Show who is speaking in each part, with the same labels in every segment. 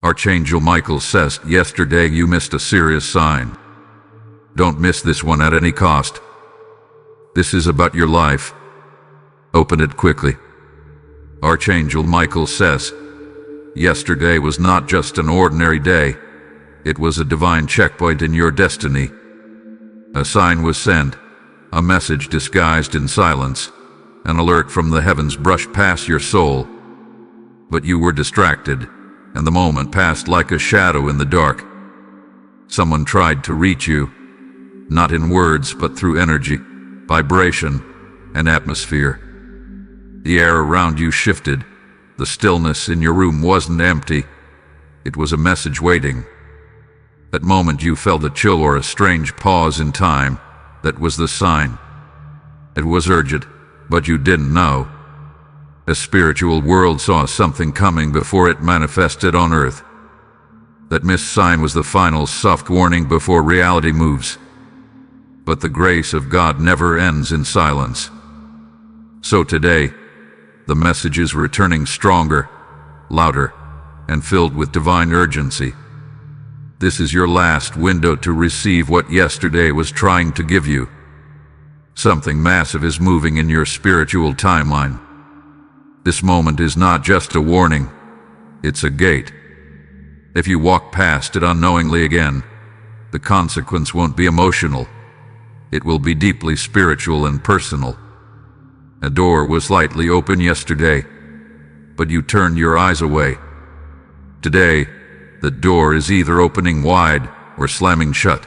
Speaker 1: Archangel Michael says, yesterday you missed a serious sign. Don't miss this one at any cost. This is about your life. Open it quickly. Archangel Michael says, yesterday was not just an ordinary day. It was a divine checkpoint in your destiny. A sign was sent, a message disguised in silence. An alert from the heavens brushed past your soul. But you were distracted, and the moment passed like a shadow in the dark. Someone tried to reach you, not in words but through energy, vibration, and atmosphere. The air around you shifted. The stillness in your room wasn't empty. It was a message waiting. That moment you felt a chill or a strange pause in time. That was the sign. It was urgent, but you didn't know. A spiritual world saw something coming before it manifested on earth. That missed sign was the final soft warning before reality moves. But the grace of God never ends in silence. So today, the message is returning stronger, louder, and filled with divine urgency. This is your last window to receive what yesterday was trying to give you. Something massive is moving in your spiritual timeline. This moment is not just a warning, it's a gate. If you walk past it unknowingly again, the consequence won't be emotional. It will be deeply spiritual and personal. A door was slightly open yesterday, but you turned your eyes away. Today, the door is either opening wide or slamming shut.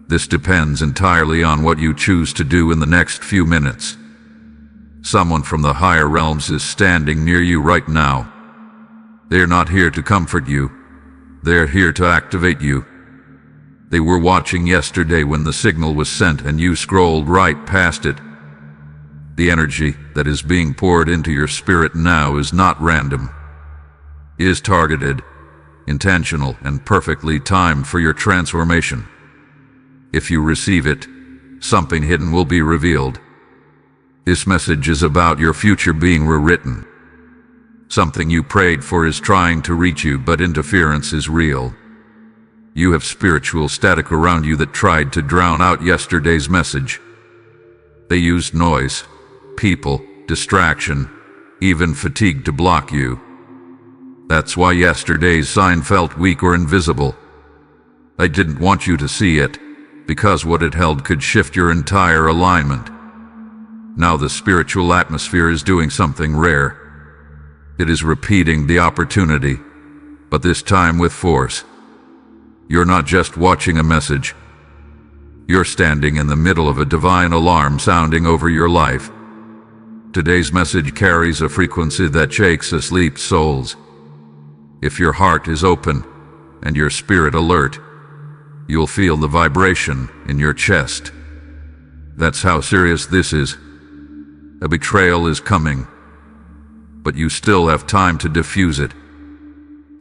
Speaker 1: This depends entirely on what you choose to do in the next few minutes. Someone from the higher realms is standing near you right now. They're not here to comfort you. They're here to activate you. They were watching yesterday when the signal was sent and you scrolled right past it. The energy that is being poured into your spirit now is not random. It is targeted, intentional, and perfectly timed for your transformation. If you receive it, something hidden will be revealed. This message is about your future being rewritten. Something you prayed for is trying to reach you, but interference is real. You have spiritual static around you that tried to drown out yesterday's message. They used noise, people, distraction, even fatigue to block you. That's why yesterday's sign felt weak or invisible. I didn't want you to see it, because what it held could shift your entire alignment. Now the spiritual atmosphere is doing something rare. It is repeating the opportunity, but this time with force. You're not just watching a message. You're standing in the middle of a divine alarm sounding over your life. Today's message carries a frequency that shakes asleep souls. If your heart is open and your spirit alert, you'll feel the vibration in your chest. That's how serious this is. A betrayal is coming, but you still have time to diffuse it.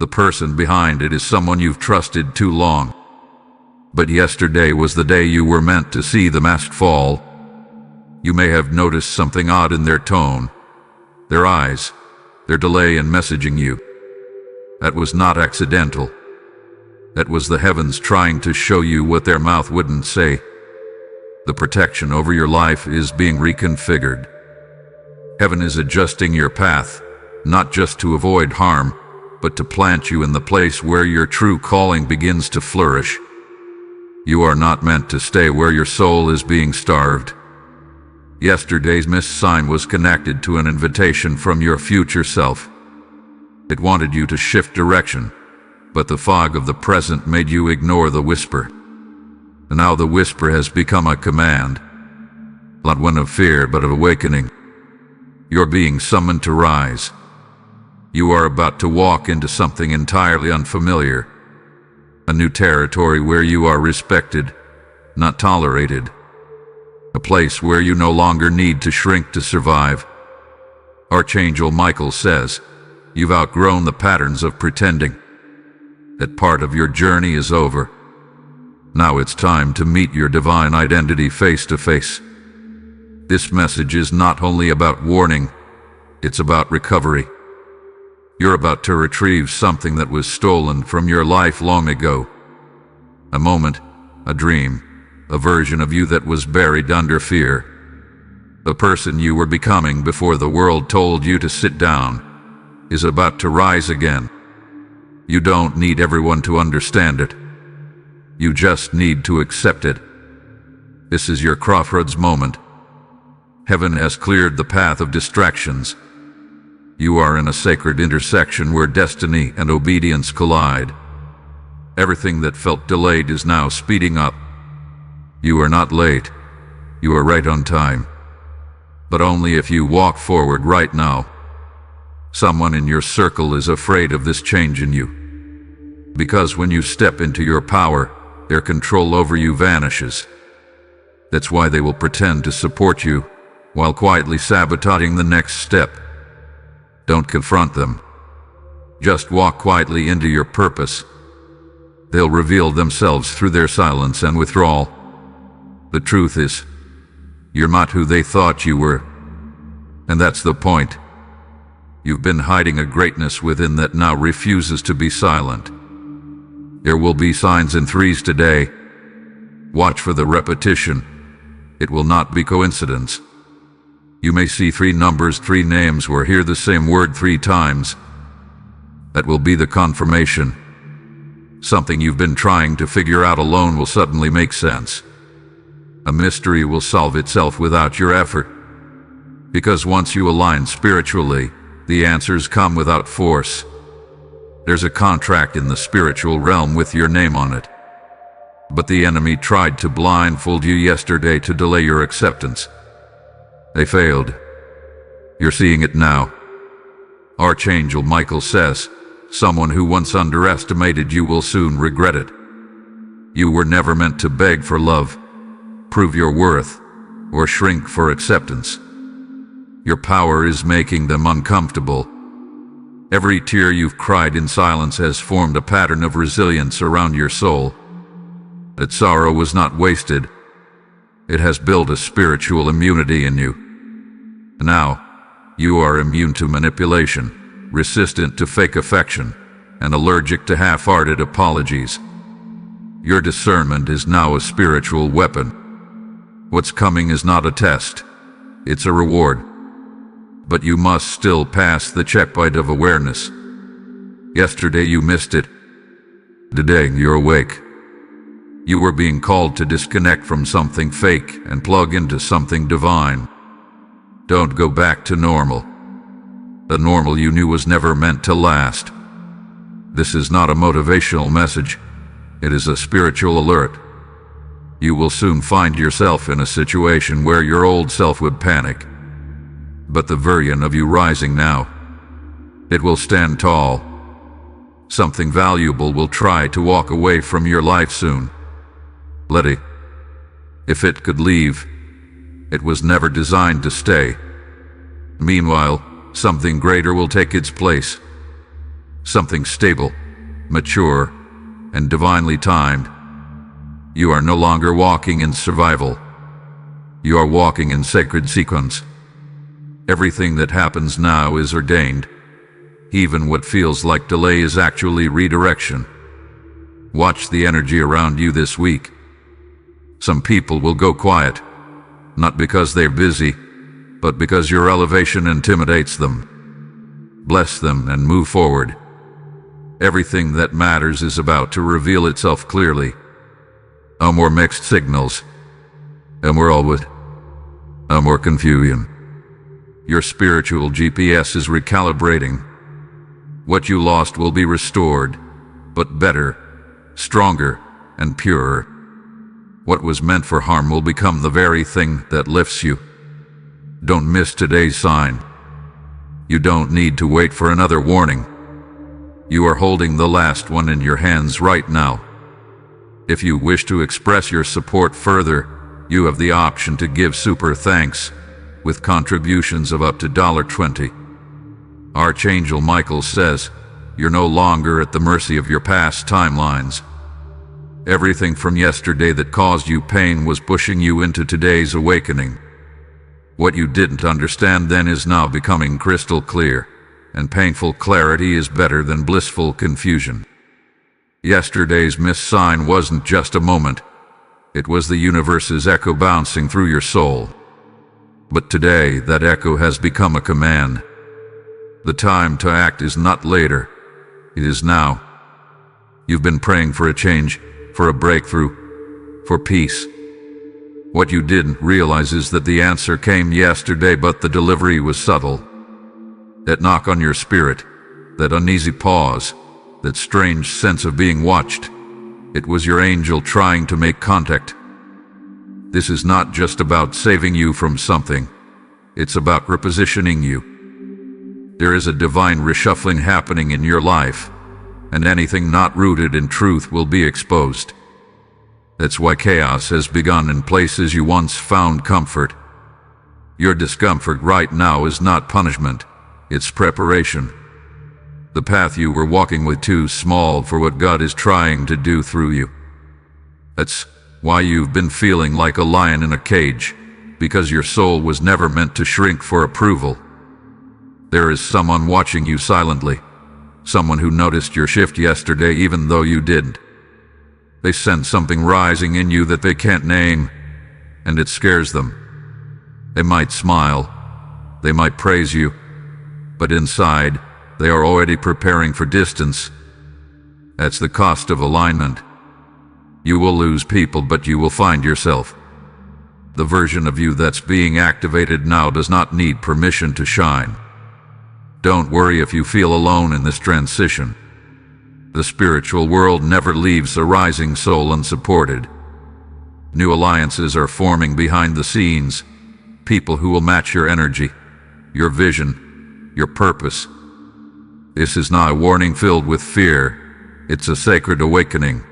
Speaker 1: The person behind it is someone you've trusted too long. But yesterday was the day you were meant to see the mask fall. You may have noticed something odd in their tone, their eyes, their delay in messaging you. That was not accidental. That was the heavens trying to show you what their mouth wouldn't say. The protection over your life is being reconfigured. Heaven is adjusting your path, not just to avoid harm, but to plant you in the place where your true calling begins to flourish. You are not meant to stay where your soul is being starved. Yesterday's missed sign was connected to an invitation from your future self. It wanted you to shift direction, but the fog of the present made you ignore the whisper. And now the whisper has become a command, not one of fear but of awakening. You're being summoned to rise. You are about to walk into something entirely unfamiliar, a new territory where you are respected, not tolerated, a place where you no longer need to shrink to survive. Archangel Michael says, you've outgrown the patterns of pretending. That part of your journey is over. Now it's time to meet your divine identity face to face. This message is not only about warning, it's about recovery. You're about to retrieve something that was stolen from your life long ago. A moment, a dream, a version of you that was buried under fear. The person you were becoming before the world told you to sit down is about to rise again. You don't need everyone to understand it. You just need to accept it. This is your crossroads moment. Heaven has cleared the path of distractions. You are in a sacred intersection where destiny and obedience collide. Everything that felt delayed is now speeding up. You are not late. You are right on time. But only if you walk forward right now. Someone in your circle is afraid of this change in you. Because when you step into your power, their control over you vanishes. That's why they will pretend to support you, while quietly sabotaging the next step. Don't confront them. Just walk quietly into your purpose. They'll reveal themselves through their silence and withdrawal. The truth is, you're not who they thought you were. And that's the point. You've been hiding a greatness within that now refuses to be silent. There will be signs in threes today. Watch for the repetition. It will not be coincidence. You may see 3 numbers, 3 names, or hear the same word 3 times. That will be the confirmation. Something you've been trying to figure out alone will suddenly make sense. A mystery will solve itself without your effort. Because once you align spiritually, the answers come without force. There's a contract in the spiritual realm with your name on it. But the enemy tried to blindfold you yesterday to delay your acceptance. They failed. You're seeing it now. Archangel Michael says, someone who once underestimated you will soon regret it. You were never meant to beg for love, prove your worth, or shrink for acceptance. Your power is making them uncomfortable. Every tear you've cried in silence has formed a pattern of resilience around your soul. That sorrow was not wasted. It has built a spiritual immunity in you. Now, you are immune to manipulation, resistant to fake affection, and allergic to half-hearted apologies. Your discernment is now a spiritual weapon. What's coming is not a test. It's a reward. But you must still pass the checkpoint of awareness. Yesterday you missed it. Today you're awake. You were being called to disconnect from something fake and plug into something divine. Don't go back to normal. The normal you knew was never meant to last. This is not a motivational message. It is a spiritual alert. You will soon find yourself in a situation where your old self would panic. But the version of you rising now, it will stand tall. Something valuable will try to walk away from your life soon. Let it. If it could leave, it was never designed to stay. Meanwhile, something greater will take its place. Something stable, mature, and divinely timed. You are no longer walking in survival. You are walking in sacred sequence. Everything that happens now is ordained. Even what feels like delay is actually redirection. Watch the energy around you this week. Some people will go quiet, not because they're busy, but because your elevation intimidates them. Bless them and move forward. Everything that matters is about to reveal itself clearly. No more mixed signals. No more all wood. No more confusion. Your spiritual GPS is recalibrating. What you lost will be restored, but better, stronger, and purer. What was meant for harm will become the very thing that lifts you. Don't miss today's sign. You don't need to wait for another warning. You are holding the last one in your hands right now. If you wish to express your support further, you have the option to give super thanks, with contributions of up to $20. Archangel Michael says, you're no longer at the mercy of your past timelines. Everything from yesterday that caused you pain was pushing you into today's awakening. What you didn't understand then is now becoming crystal clear. and painful clarity is better than blissful confusion. Yesterday's missed sign wasn't just a moment. It was the universe's echo bouncing through your soul. But today, that echo has become a command. The time to act is not later. It is now. You've been praying for a change, for a breakthrough, for peace. What you didn't realize is that the answer came yesterday, but the delivery was subtle. That knock on your spirit, that uneasy pause, that strange sense of being watched. It was your angel trying to make contact. This is not just about saving you from something. It's about repositioning you. There is a divine reshuffling happening in your life, and anything not rooted in truth will be exposed. That's why chaos has begun in places you once found comfort. Your discomfort right now is not punishment, it's preparation. The path you were walking was too small for what God is trying to do through you. That's why you've been feeling like a lion in a cage, because your soul was never meant to shrink for approval. There is someone watching you silently, someone who noticed your shift yesterday even though you didn't. They sense something rising in you that they can't name, and it scares them. They might smile, they might praise you, but inside, they are already preparing for distance. That's the cost of alignment. You will lose people, but you will find yourself. The version of you that's being activated now does not need permission to shine. Don't worry if you feel alone in this transition. The spiritual world never leaves a rising soul unsupported. New alliances are forming behind the scenes, people who will match your energy, your vision, your purpose. This is not a warning filled with fear, it's a sacred awakening.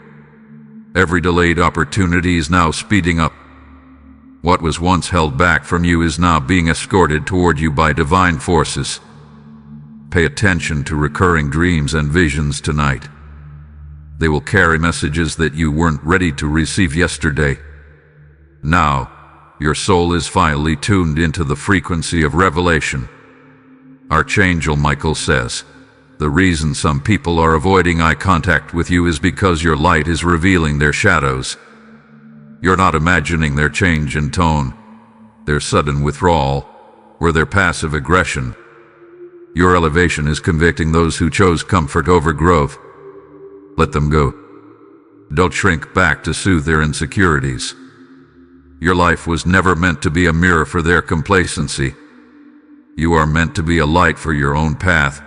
Speaker 1: Every delayed opportunity is now speeding up. What was once held back from you is now being escorted toward you by divine forces. Pay attention to recurring dreams and visions tonight. They will carry messages that you weren't ready to receive yesterday. Now, your soul is finally tuned into the frequency of revelation. Archangel Michael says, the reason some people are avoiding eye contact with you is because your light is revealing their shadows. You're not imagining their change in tone, their sudden withdrawal, or their passive aggression. Your elevation is convicting those who chose comfort over growth. Let them go. Don't shrink back to soothe their insecurities. Your life was never meant to be a mirror for their complacency. You are meant to be a light for your own path.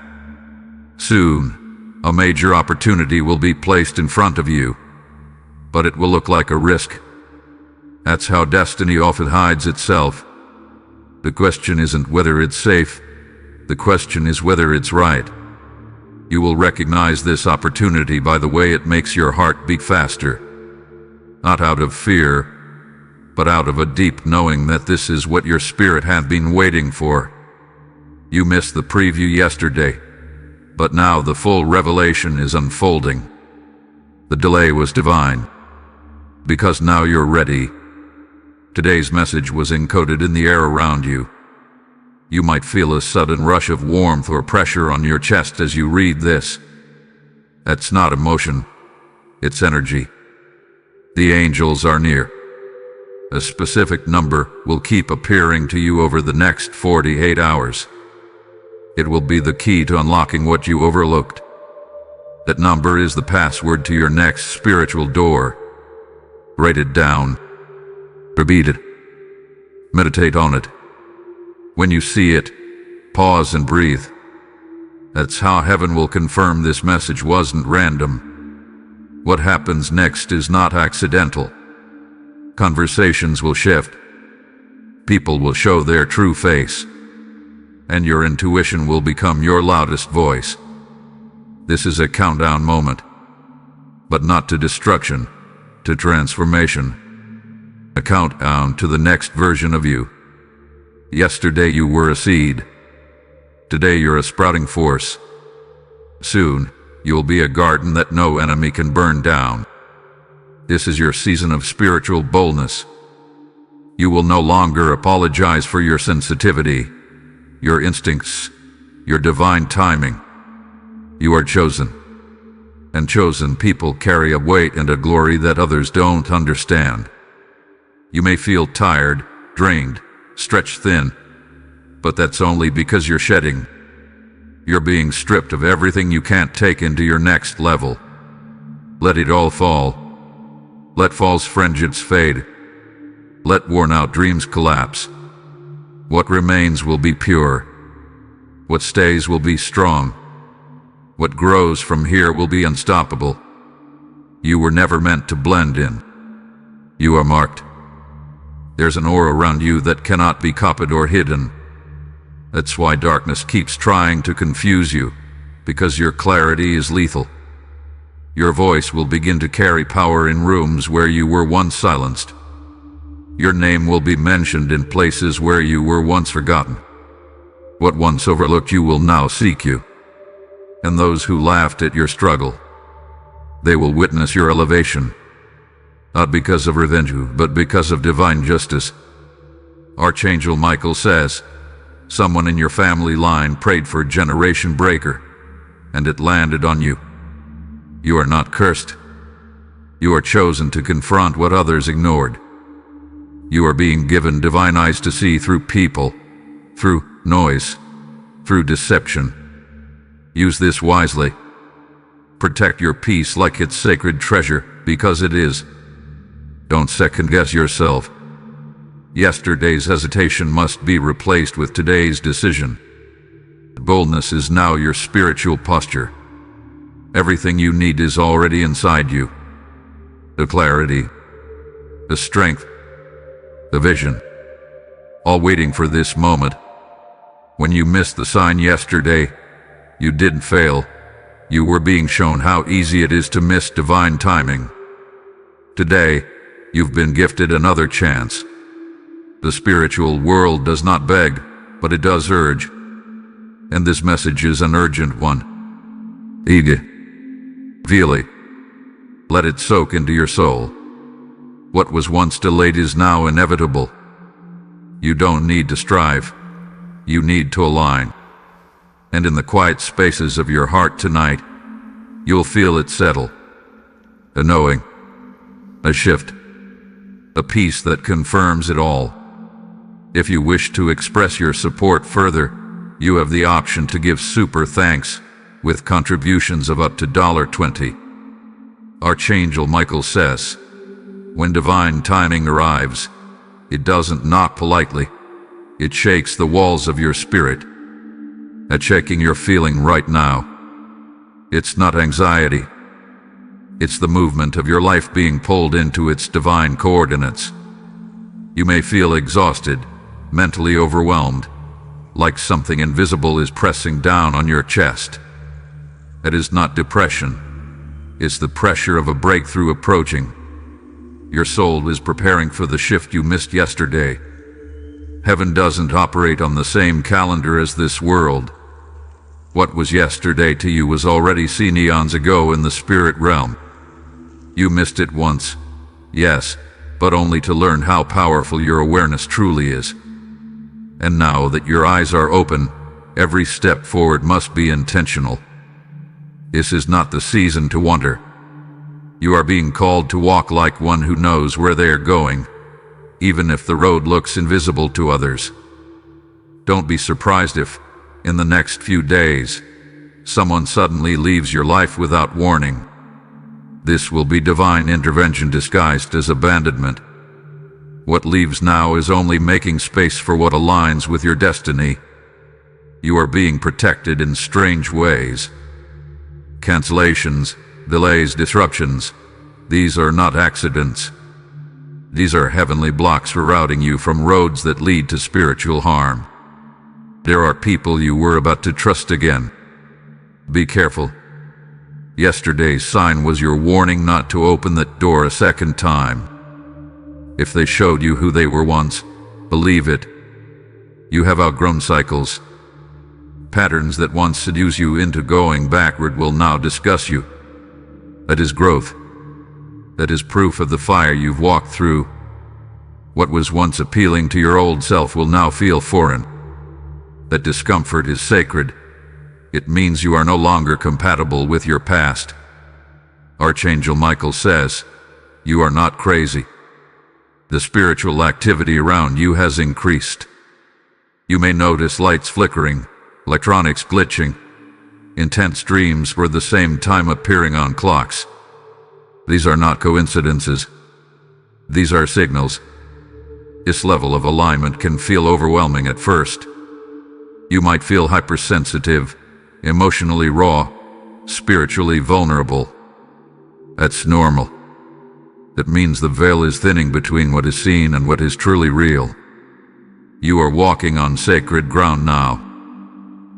Speaker 1: Soon, a major opportunity will be placed in front of you, but it will look like a risk. That's how destiny often hides itself. The question isn't whether it's safe, the question is whether it's right. You will recognize this opportunity by the way it makes your heart beat faster. Not out of fear, but out of a deep knowing that this is what your spirit had been waiting for. You missed the preview yesterday, but now the full revelation is unfolding. The delay was divine, because now you're ready. Today's message was encoded in the air around you. You might feel a sudden rush of warmth or pressure on your chest as you read this. That's not emotion, it's energy. The angels are near. A specific number will keep appearing to you over the next 48 hours. It will be the key to unlocking what you overlooked. That number is the password to your next spiritual door. Write it down. Repeat it. Meditate on it. When you see it, pause and breathe. That's how heaven will confirm this message wasn't random. What happens next is not accidental. Conversations will shift. People will show their true face. And your intuition will become your loudest voice. This is a countdown moment. But not to destruction, to transformation. A countdown to the next version of you. Yesterday you were a seed. Today you're a sprouting force. Soon, you'll be a garden that no enemy can burn down. This is your season of spiritual boldness. You will no longer apologize for your sensitivity, your instincts, your divine timing. You are chosen. And chosen people carry a weight and a glory that others don't understand. You may feel tired, drained, stretched thin, but that's only because you're shedding. You're being stripped of everything you can't take into your next level. Let it all fall. Let false friendships fade. Let worn-out dreams collapse. What remains will be pure. What stays will be strong. What grows from here will be unstoppable. You were never meant to blend in. You are marked. There's an aura around you that cannot be copied or hidden. That's why darkness keeps trying to confuse you, because your clarity is lethal. Your voice will begin to carry power in rooms where you were once silenced. Your name will be mentioned in places where you were once forgotten. What once overlooked you will now seek you. And those who laughed at your struggle, they will witness your elevation. Not because of revenge, but because of divine justice. Archangel Michael says, someone in your family line prayed for Generation Breaker, and it landed on you. You are not cursed. You are chosen to confront what others ignored. You are being given divine eyes to see through people, through noise, through deception. Use this wisely. Protect your peace like it's sacred treasure, because it is. Don't second-guess yourself. Yesterday's hesitation must be replaced with today's decision. Boldness is now your spiritual posture. Everything you need is already inside you. The clarity, the strength, the vision, all waiting for this moment. When you missed the sign yesterday, you didn't fail. You were being shown how easy it is to miss divine timing. Today, you've been gifted another chance. The spiritual world does not beg, but it does urge. And this message is an urgent one. Ige. Vili. Let it soak into your soul. What was once delayed is now inevitable. You don't need to strive. You need to align. And in the quiet spaces of your heart tonight, you'll feel it settle. A knowing, a shift, a peace that confirms it all. If you wish to express your support further, you have the option to give super thanks with contributions of up to $20. Archangel Michael says, when divine timing arrives, it doesn't knock politely. It shakes the walls of your spirit. At shaking you're feeling right now. It's not anxiety. It's the movement of your life being pulled into its divine coordinates. You may feel exhausted, mentally overwhelmed, like something invisible is pressing down on your chest. It is not depression. It's the pressure of a breakthrough approaching. Your soul is preparing for the shift you missed yesterday. Heaven doesn't operate on the same calendar as this world. What was yesterday to you was already seen eons ago in the spirit realm. You missed it once, yes, but only to learn how powerful your awareness truly is. And now that your eyes are open, every step forward must be intentional. This is not the season to wonder. You are being called to walk like one who knows where they are going, even if the road looks invisible to others. Don't be surprised if, in the next few days, someone suddenly leaves your life without warning. This will be divine intervention disguised as abandonment. What leaves now is only making space for what aligns with your destiny. You are being protected in strange ways. Cancellations, delays, disruptions, these are not accidents. These are heavenly blocks rerouting you from roads that lead to spiritual harm. There are people you were about to trust again. Be careful. Yesterday's sign was your warning not to open that door a second time. If they showed you who they were once, believe it. You have outgrown cycles. Patterns that once seduced you into going backward will now disgust you. That is growth. That is proof of the fire you've walked through. What was once appealing to your old self will now feel foreign. That discomfort is sacred, It means you are no longer compatible with your past. Archangel Michael says, you are not crazy. The spiritual activity around you has increased. You may notice lights flickering, electronics glitching, intense dreams for the same time appearing on clocks. These are not coincidences. These are signals. This level of alignment can feel overwhelming at first. You might feel hypersensitive, emotionally raw, spiritually vulnerable. That's normal. That means the veil is thinning between what is seen and what is truly real. You are walking on sacred ground now.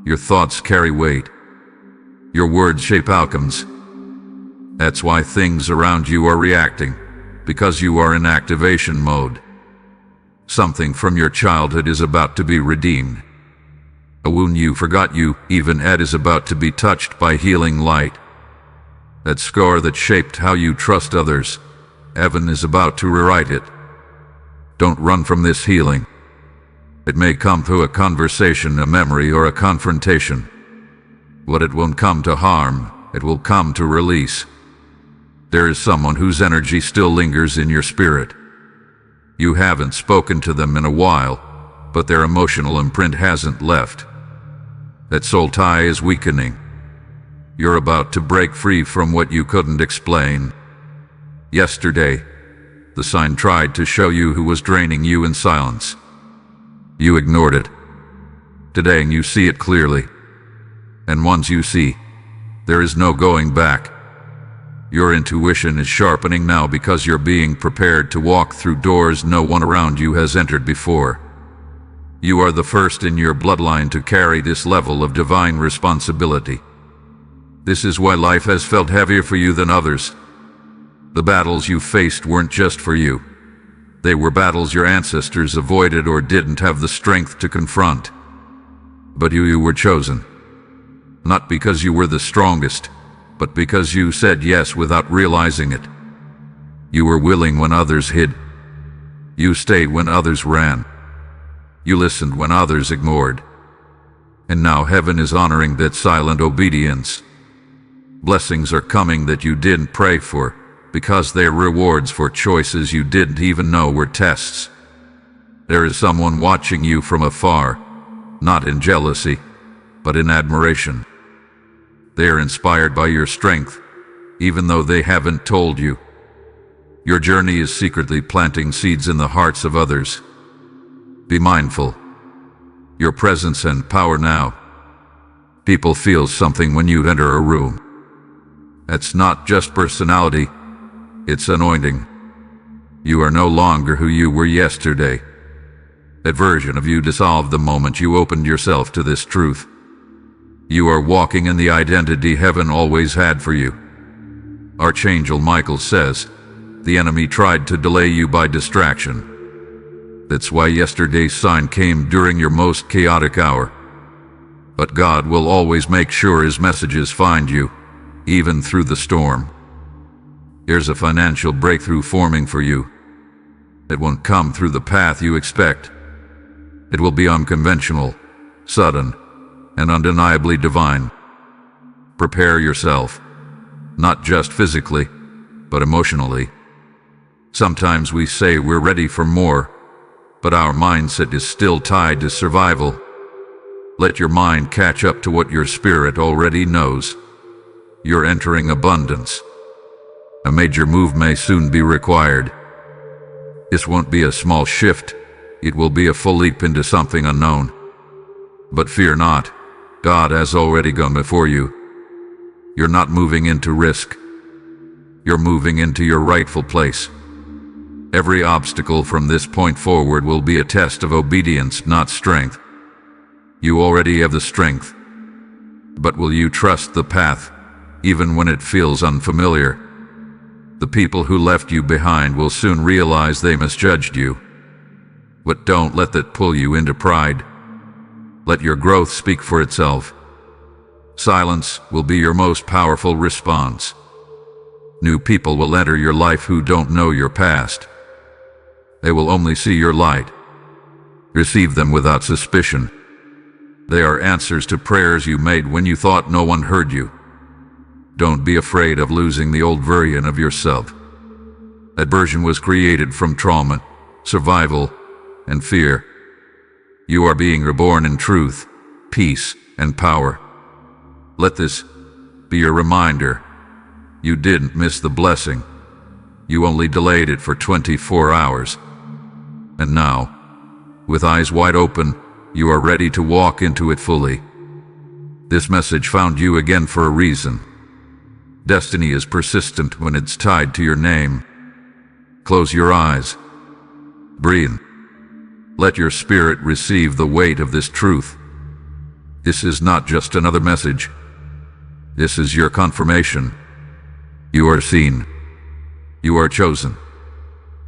Speaker 1: Your thoughts carry weight. Your words shape outcomes. That's why things around you are reacting, because you are in activation mode. Something from your childhood is about to be redeemed. A wound you forgot you even had is about to be touched by healing light. That scar that shaped how you trust others, heaven is about to rewrite it. Don't run from this healing. It may come through a conversation, a memory, or a confrontation. But it won't come to harm, it will come to release. There is someone whose energy still lingers in your spirit. You haven't spoken to them in a while, but their emotional imprint hasn't left. That soul tie is weakening. You're about to break free from what you couldn't explain. Yesterday, the sign tried to show you who was draining you in silence. You ignored it. Today you see it clearly. And once you see, there is no going back. Your intuition is sharpening now because you're being prepared to walk through doors no one around you has entered before. You are the first in your bloodline to carry this level of divine responsibility. This is why life has felt heavier for you than others. The battles you faced weren't just for you. They were battles your ancestors avoided or didn't have the strength to confront. But you were chosen. Not because you were the strongest, but because you said yes without realizing it. You were willing when others hid. You stayed when others ran. You listened when others ignored. And now heaven is honoring that silent obedience. Blessings are coming that you didn't pray for, because they're rewards for choices you didn't even know were tests. There is someone watching you from afar, not in jealousy, but in admiration. They are inspired by your strength, even though they haven't told you. Your journey is secretly planting seeds in the hearts of others. Be mindful. Your presence and power now. People feel something when you enter a room. That's not just personality, it's anointing. You are no longer who you were yesterday. That version of you dissolved the moment you opened yourself to this truth. You are walking in the identity heaven always had for you. Archangel Michael says, the enemy tried to delay you by distraction. That's why yesterday's sign came during your most chaotic hour. But God will always make sure his messages find you, even through the storm. Here's a financial breakthrough forming for you. It won't come through the path you expect. It will be unconventional, sudden, and undeniably divine. Prepare yourself, not just physically, but emotionally. Sometimes we say we're ready for more, but our mindset is still tied to survival. Let your mind catch up to what your spirit already knows. You're entering abundance. A major move may soon be required. This won't be a small shift, it will be a full leap into something unknown. But fear not, God has already gone before you. You're not moving into risk. You're moving into your rightful place. Every obstacle from this point forward will be a test of obedience, not strength. You already have the strength. But will you trust the path, even when it feels unfamiliar? The people who left you behind will soon realize they misjudged you. But don't let that pull you into pride. Let your growth speak for itself. Silence will be your most powerful response. New people will enter your life who don't know your past. They will only see your light. Receive them without suspicion. They are answers to prayers you made when you thought no one heard you. Don't be afraid of losing the old version of yourself. That version was created from trauma, survival, and fear. You are being reborn in truth, peace, and power. Let this be your reminder. You didn't miss the blessing. You only delayed it for 24 hours. And now, with eyes wide open, you are ready to walk into it fully. This message found you again for a reason. Destiny is persistent when it's tied to your name. Close your eyes. Breathe. Let your spirit receive the weight of this truth. This is not just another message. This is your confirmation. You are seen. You are chosen.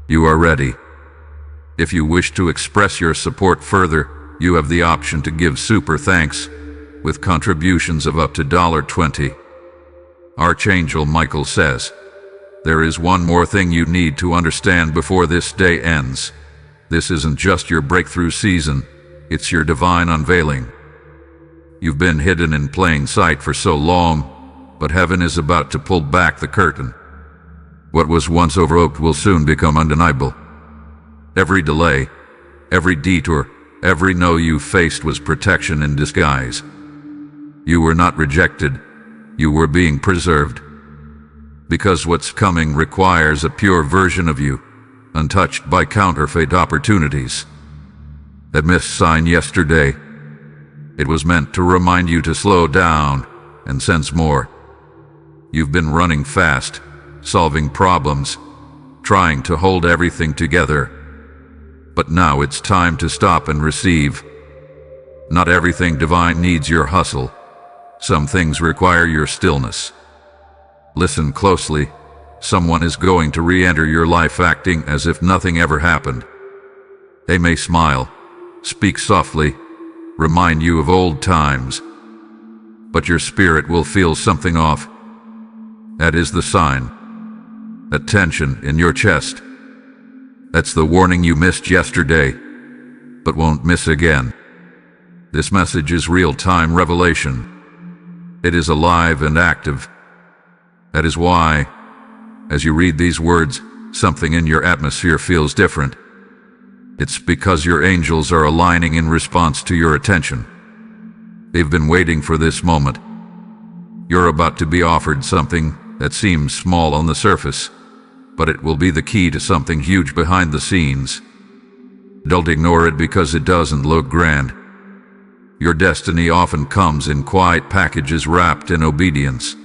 Speaker 1: You are ready. If you wish to express your support further, you have the option to give super thanks with contributions of up to $20. Archangel Michael says, there is one more thing you need to understand before this day ends. This isn't just your breakthrough season, it's your divine unveiling. You've been hidden in plain sight for so long, but heaven is about to pull back the curtain. What was once overlooked will soon become undeniable. Every delay, every detour, every no you faced was protection in disguise. You were not rejected, you were being preserved. Because what's coming requires a pure version of you, untouched by counterfeit opportunities. That missed sign yesterday, it was meant to remind you to slow down and sense more. You've been running fast, solving problems, trying to hold everything together. But now it's time to stop and receive. Not everything divine needs your hustle. Some things require your stillness. Listen closely. Someone is going to re-enter your life acting as if nothing ever happened. They may smile, speak softly, remind you of old times, but your spirit will feel something off. That is the sign. That tension in your chest. That's the warning you missed yesterday, but won't miss again. This message is real-time revelation. It is alive and active. That is why, as you read these words, something in your atmosphere feels different. It's because your angels are aligning in response to your attention. They've been waiting for this moment. You're about to be offered something that seems small on the surface, but it will be the key to something huge behind the scenes. Don't ignore it because it doesn't look grand. Your destiny often comes in quiet packages wrapped in obedience.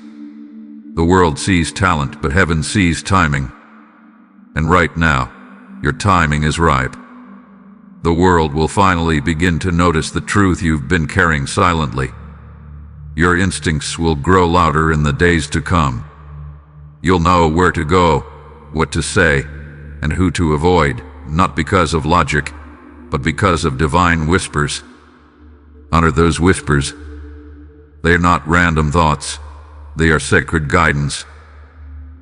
Speaker 1: The world sees talent, but heaven sees timing. And right now, your timing is ripe. The world will finally begin to notice the truth you've been carrying silently. Your instincts will grow louder in the days to come. You'll know where to go, what to say, and who to avoid, not because of logic, but because of divine whispers. Honor those whispers. They are not random thoughts. They are sacred guidance.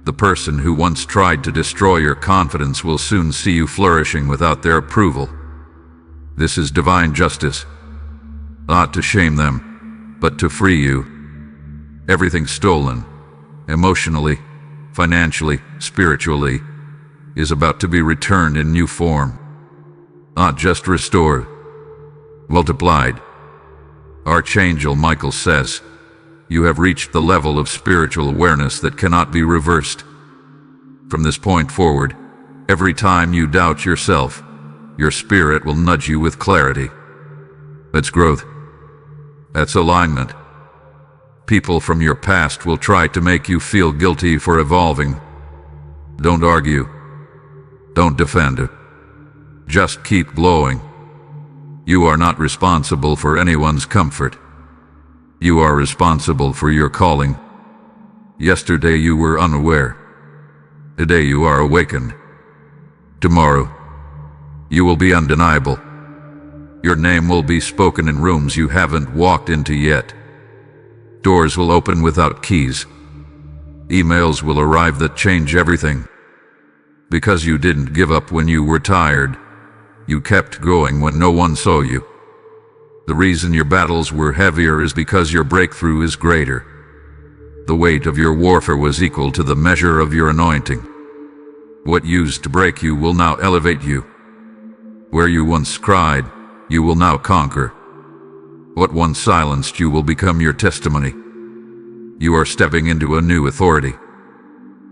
Speaker 1: The person who once tried to destroy your confidence will soon see you flourishing without their approval. This is divine justice. Not to shame them, but to free you. Everything stolen, emotionally, financially, spiritually, is about to be returned in new form. Not just restored, multiplied. Archangel Michael says, you have reached the level of spiritual awareness that cannot be reversed. From this point forward, every time you doubt yourself, your spirit will nudge you with clarity. That's growth. That's alignment. People from your past will try to make you feel guilty for evolving. Don't argue. Don't defend it. Just keep glowing. You are not responsible for anyone's comfort. You are responsible for your calling. Yesterday you were unaware. Today you are awakened. Tomorrow, you will be undeniable. Your name will be spoken in rooms you haven't walked into yet. Doors will open without keys. Emails will arrive that change everything. Because you didn't give up when you were tired. You kept going when no one saw you. The reason your battles were heavier is because your breakthrough is greater. The weight of your warfare was equal to the measure of your anointing. What used to break you will now elevate you. Where you once cried, you will now conquer. What once silenced you will become your testimony. You are stepping into a new authority,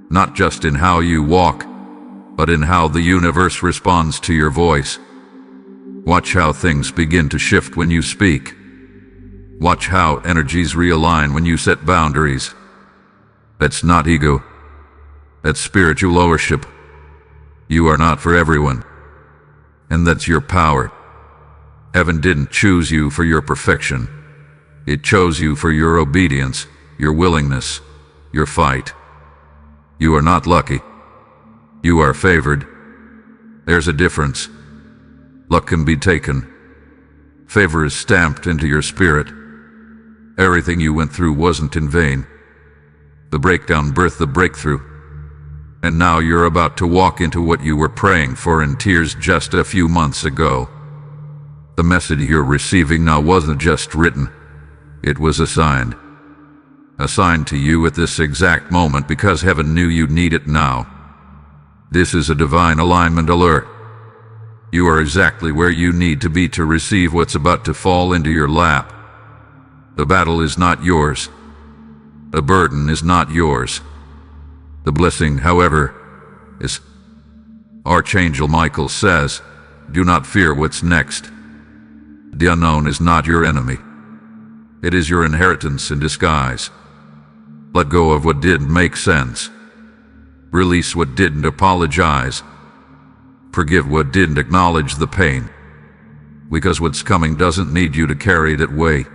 Speaker 1: not just in how you walk, but in how the universe responds to your voice. Watch how things begin to shift when you speak. Watch how energies realign when you set boundaries. That's not ego. That's spiritual ownership. You are not for everyone. And that's your power. Heaven didn't choose you for your perfection. It chose you for your obedience, your willingness, your fight. You are not lucky. You are favored. There's a difference. Luck can be taken. Favor is stamped into your spirit. Everything you went through wasn't in vain. The breakdown birthed the breakthrough. And now you're about to walk into what you were praying for in tears just a few months ago. The message you're receiving now wasn't just written. It was assigned. Assigned to you at this exact moment because heaven knew you'd need it now. This is a divine alignment alert. You are exactly where you need to be to receive what's about to fall into your lap. The battle is not yours. The burden is not yours. The blessing, however, is. Archangel Michael says, do not fear what's next. The unknown is not your enemy. It is your inheritance in disguise. Let go of what didn't make sense. Release what didn't apologize. Forgive what didn't acknowledge the pain. Because what's coming doesn't need you to carry that weight.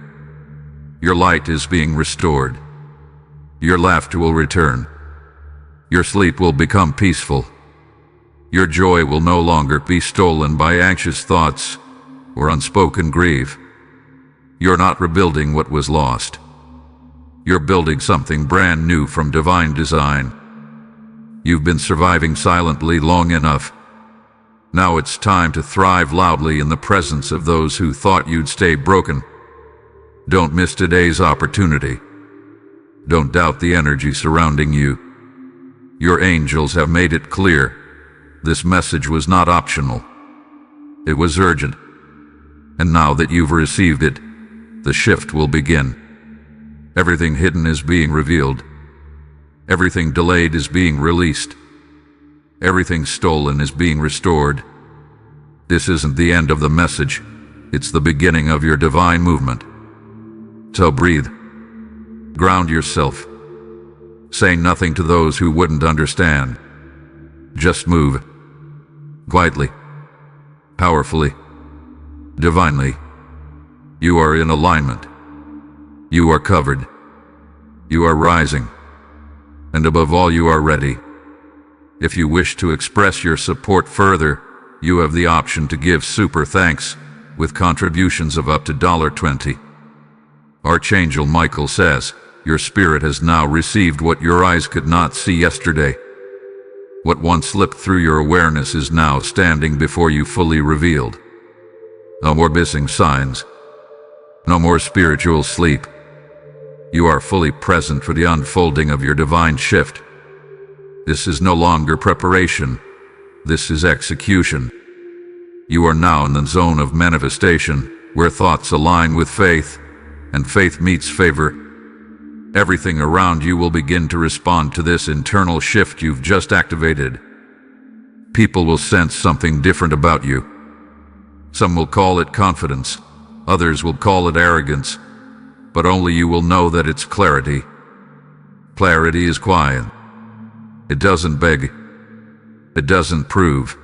Speaker 1: Your light is being restored. Your laughter will return. Your sleep will become peaceful. Your joy will no longer be stolen by anxious thoughts or unspoken grief. You're not rebuilding what was lost. You're building something brand new from divine design. You've been surviving silently long enough. Now it's time to thrive loudly in the presence of those who thought you'd stay broken. Don't miss today's opportunity. Don't doubt the energy surrounding you. Your angels have made it clear. This message was not optional. It was urgent. And now that you've received it, the shift will begin. Everything hidden is being revealed. Everything delayed is being released. Everything stolen is being restored. This isn't the end of the message. It's the beginning of your divine movement. So breathe. Ground yourself. Say nothing to those who wouldn't understand. Just move. Quietly. Powerfully. Divinely. You are in alignment. You are covered. You are rising. And above all, you are ready. If you wish to express your support further, you have the option to give super thanks with contributions of up to $20. Archangel Michael says, your spirit has now received what your eyes could not see yesterday. What once slipped through your awareness is now standing before you fully revealed. No more missing signs. No more spiritual sleep. You are fully present for the unfolding of your divine shift. This is no longer preparation. This is execution. You are now in the zone of manifestation, where thoughts align with faith, and faith meets favor. Everything around you will begin to respond to this internal shift you've just activated. People will sense something different about you. Some will call it confidence. Others will call it arrogance. But only you will know that it's clarity. Clarity is quiet. It doesn't beg. It doesn't prove.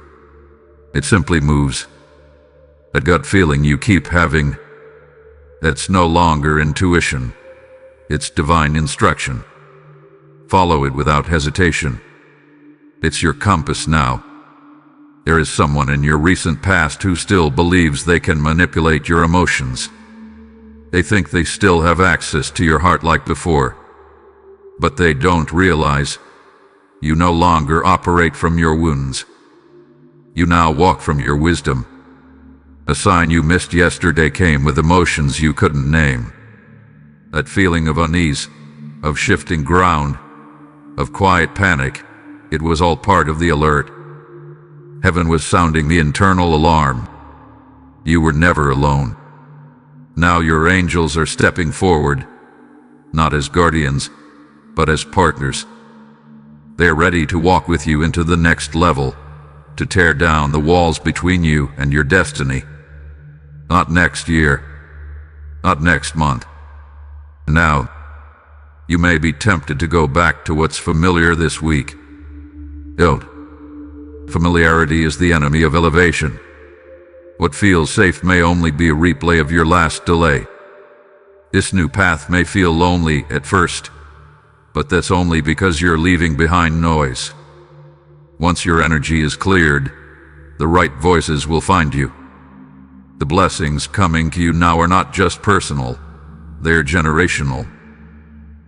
Speaker 1: It simply moves. That gut feeling you keep having, that's no longer intuition. It's divine instruction. Follow it without hesitation. It's your compass now. There is someone in your recent past who still believes they can manipulate your emotions. They think they still have access to your heart like before. But they don't realize you no longer operate from your wounds. You now walk from your wisdom. A sign you missed yesterday came with emotions you couldn't name. That feeling of unease, of shifting ground, of quiet panic, it was all part of the alert. Heaven was sounding the internal alarm. You were never alone. Now your angels are stepping forward, not as guardians, but as partners. They're ready to walk with you into the next level, to tear down the walls between you and your destiny. Not next year, not next month. Now, you may be tempted to go back to what's familiar this week. Don't. Familiarity is the enemy of elevation. What feels safe may only be a replay of your last delay. This new path may feel lonely at first, but that's only because you're leaving behind noise. Once your energy is cleared, the right voices will find you. The blessings coming to you now are not just personal, they're generational.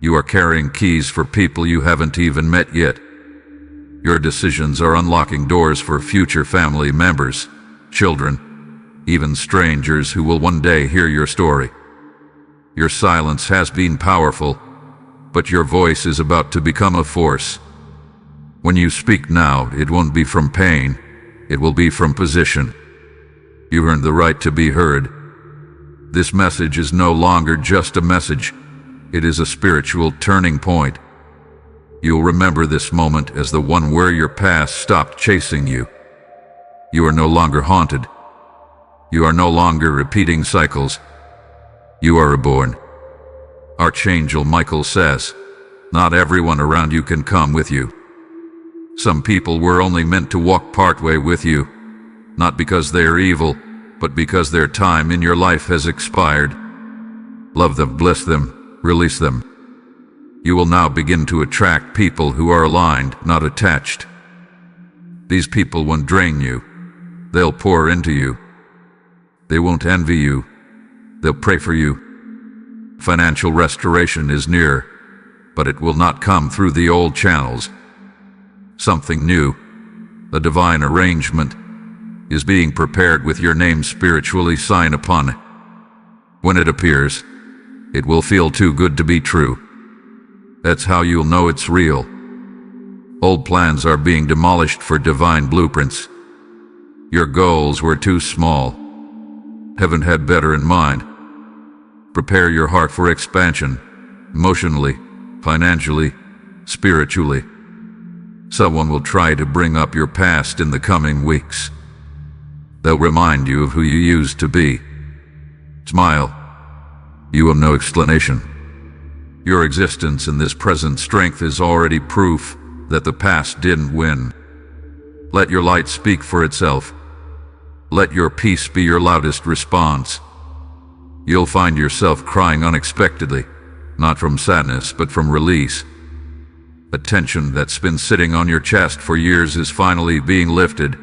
Speaker 1: You are carrying keys for people you haven't even met yet. Your decisions are unlocking doors for future family members, children, even strangers who will one day hear your story. Your silence has been powerful, but your voice is about to become a force. When you speak now, it won't be from pain, it will be from position. You've earned the right to be heard. This message is no longer just a message, it is a spiritual turning point. You'll remember this moment as the one where your past stopped chasing you. You are no longer haunted. You are no longer repeating cycles. You are reborn. Archangel Michael says, not everyone around you can come with you. Some people were only meant to walk partway with you, not because they are evil, but because their time in your life has expired. Love them, bless them, release them. You will now begin to attract people who are aligned, not attached. These people won't drain you. They'll pour into you. They won't envy you. They'll pray for you. Financial restoration is near, but it will not come through the old channels. Something new, a divine arrangement, is being prepared with your name spiritually signed upon it. When it appears, it will feel too good to be true. That's how you'll know it's real. Old plans are being demolished for divine blueprints. Your goals were too small. Heaven had better in mind. Prepare your heart for expansion, emotionally, financially, spiritually. Someone will try to bring up your past in the coming weeks. They'll remind you of who you used to be. Smile. You have no explanation. Your existence in this present strength is already proof that the past didn't win. Let your light speak for itself. Let your peace be your loudest response. You'll find yourself crying unexpectedly, not from sadness but from release. A tension that's been sitting on your chest for years is finally being lifted.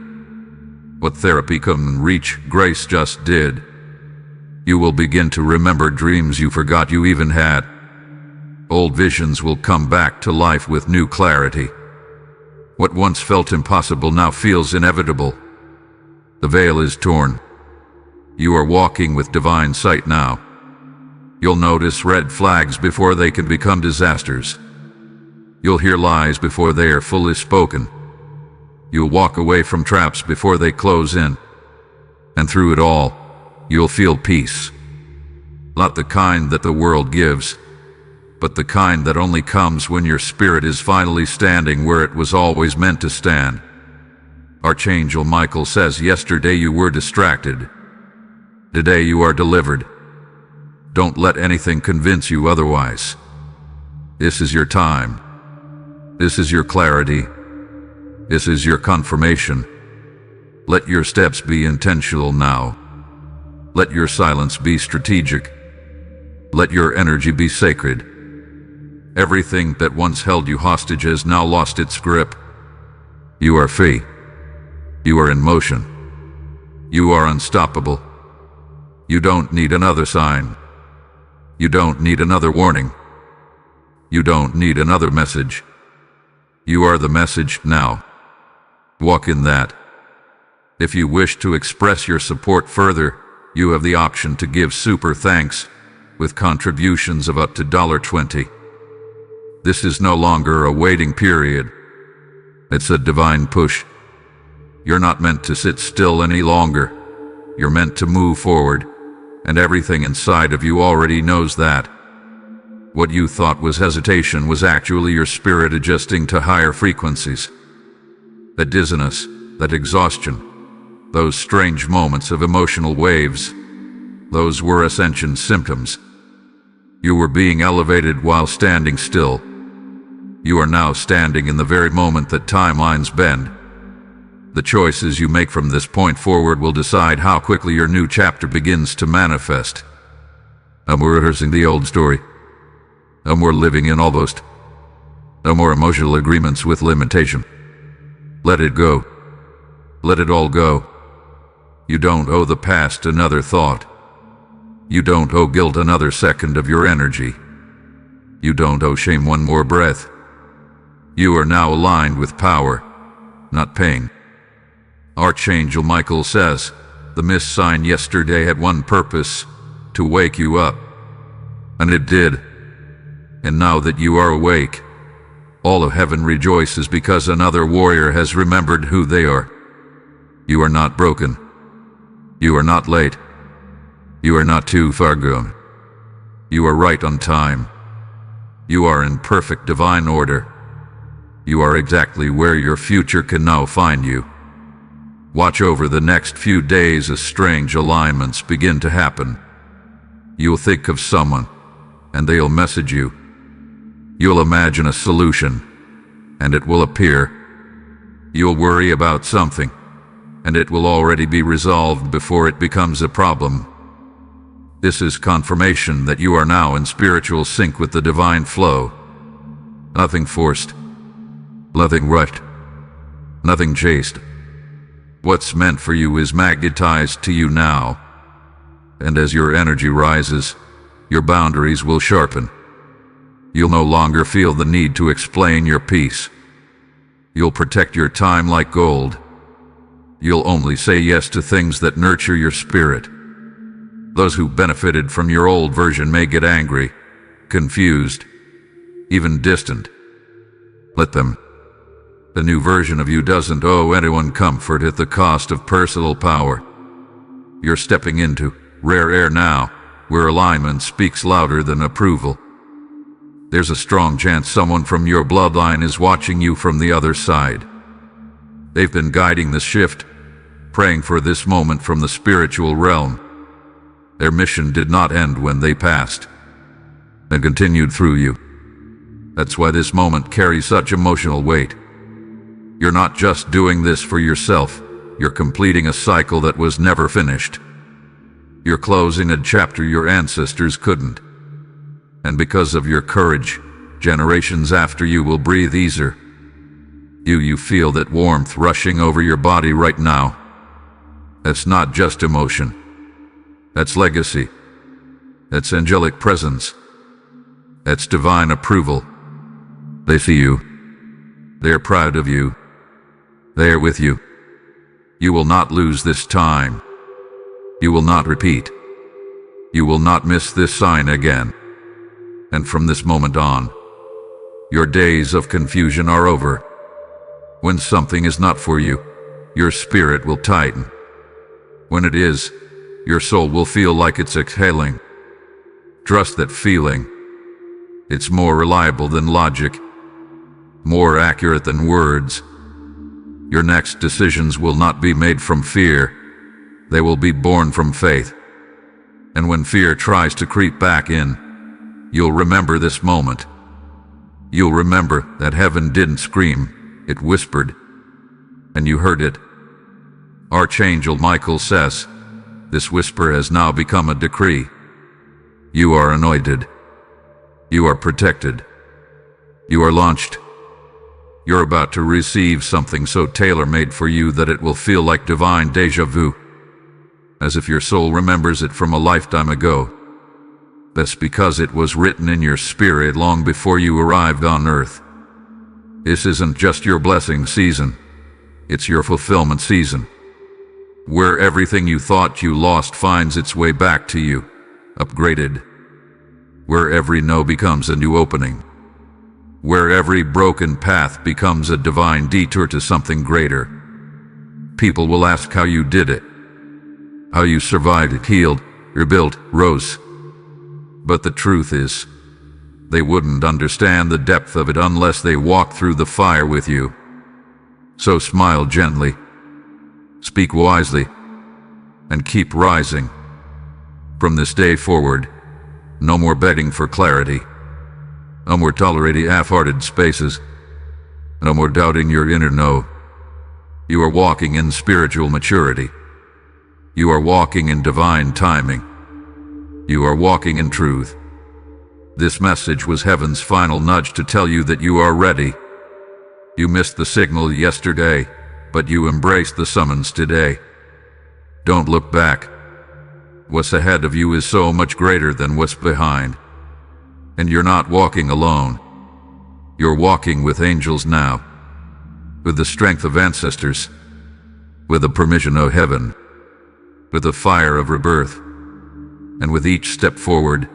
Speaker 1: What therapy couldn't reach, grace just did. You will begin to remember dreams you forgot you even had. Old visions will come back to life with new clarity. What once felt impossible now feels inevitable. The veil is torn. You are walking with divine sight now. You'll notice red flags before they can become disasters. You'll hear lies before they are fully spoken. You'll walk away from traps before they close in. And through it all, you'll feel peace. Not the kind that the world gives, but the kind that only comes when your spirit is finally standing where it was always meant to stand. Archangel Michael says yesterday you were distracted. Today you are delivered. Don't let anything convince you otherwise. This is your time. This is your clarity. This is your confirmation. Let your steps be intentional now. Let your silence be strategic. Let your energy be sacred. Everything that once held you hostage has now lost its grip. You are free. You are in motion. You are unstoppable. You don't need another sign. You don't need another warning. You don't need another message. You are the message now. Walk in that. If you wish to express your support further, you have the option to give super thanks with contributions of up to $20. This is no longer a waiting period. It's a divine push. You're not meant to sit still any longer. You're meant to move forward, and everything inside of you already knows that. What you thought was hesitation was actually your spirit adjusting to higher frequencies. That dizziness, that exhaustion, those strange moments of emotional waves, those were ascension symptoms. You were being elevated while standing still. You are now standing in the very moment that timelines bend. The choices you make from this point forward will decide how quickly your new chapter begins to manifest. No more rehearsing the old story. No more living in almost. No more emotional agreements with limitation. Let it go. Let it all go. You don't owe the past another thought. You don't owe guilt another second of your energy. You don't owe shame one more breath. You are now aligned with power, not pain. Archangel Michael says, the missed sign yesterday had one purpose, to wake you up. And it did. And now that you are awake, all of heaven rejoices because another warrior has remembered who they are. You are not broken. You are not late. You are not too far gone. You are right on time. You are in perfect divine order. You are exactly where your future can now find you. Watch over the next few days as strange alignments begin to happen. You'll think of someone, and they'll message you. You'll imagine a solution, and it will appear. You'll worry about something, and it will already be resolved before it becomes a problem. This is confirmation that you are now in spiritual sync with the divine flow. Nothing forced, nothing rushed, nothing chased. What's meant for you is magnetized to you now, and as your energy rises, your boundaries will sharpen. You'll no longer feel the need to explain your peace. You'll protect your time like gold. You'll only say yes to things that nurture your spirit. Those who benefited from your old version may get angry, confused, even distant. Let them. The new version of you doesn't owe anyone comfort at the cost of personal power. You're stepping into rare air now, where alignment speaks louder than approval. There's a strong chance someone from your bloodline is watching you from the other side. They've been guiding the shift, praying for this moment from the spiritual realm. Their mission did not end when they passed, and continued through you. That's why this moment carries such emotional weight. You're not just doing this for yourself, you're completing a cycle that was never finished. You're closing a chapter your ancestors couldn't. And because of your courage, generations after you will breathe easier. You feel that warmth rushing over your body right now. That's not just emotion. That's legacy. That's angelic presence. That's divine approval. They see you. They're proud of you. They're with you. You will not lose this time. You will not repeat. You will not miss this sign again. And from this moment on, your days of confusion are over. When something is not for you, your spirit will tighten. When it is, your soul will feel like it's exhaling. Trust that feeling. It's more reliable than logic, more accurate than words. Your next decisions will not be made from fear. They will be born from faith. And when fear tries to creep back in, you'll remember this moment. You'll remember that heaven didn't scream, it whispered, and you heard it. Archangel Michael says, this whisper has now become a decree. You are anointed. You are protected. You are launched. You're about to receive something so tailor-made for you that it will feel like divine déjà vu, as if your soul remembers it from a lifetime ago. That's because it was written in your spirit long before you arrived on earth. This isn't just your blessing season, it's your fulfillment season. where everything you thought you lost finds its way back to you, upgraded, where every no becomes a new opening, where every broken path becomes a divine detour to something greater. People will ask how you did it, how you survived it, healed, rebuilt, rose. But the truth is, they wouldn't understand the depth of it unless they walked through the fire with you. So smile gently, speak wisely, and keep rising. From this day forward, no more begging for clarity. No more tolerating half-hearted spaces. No more doubting your inner no. You are walking in spiritual maturity. You are walking in divine timing. You are walking in truth. This message was heaven's final nudge to tell you that you are ready. You missed the signal yesterday, but you embraced the summons today. Don't look back. What's ahead of you is so much greater than what's behind. And you're not walking alone. You're walking with angels now, with the strength of ancestors, with the permission of heaven, with the fire of rebirth. And with each step forward,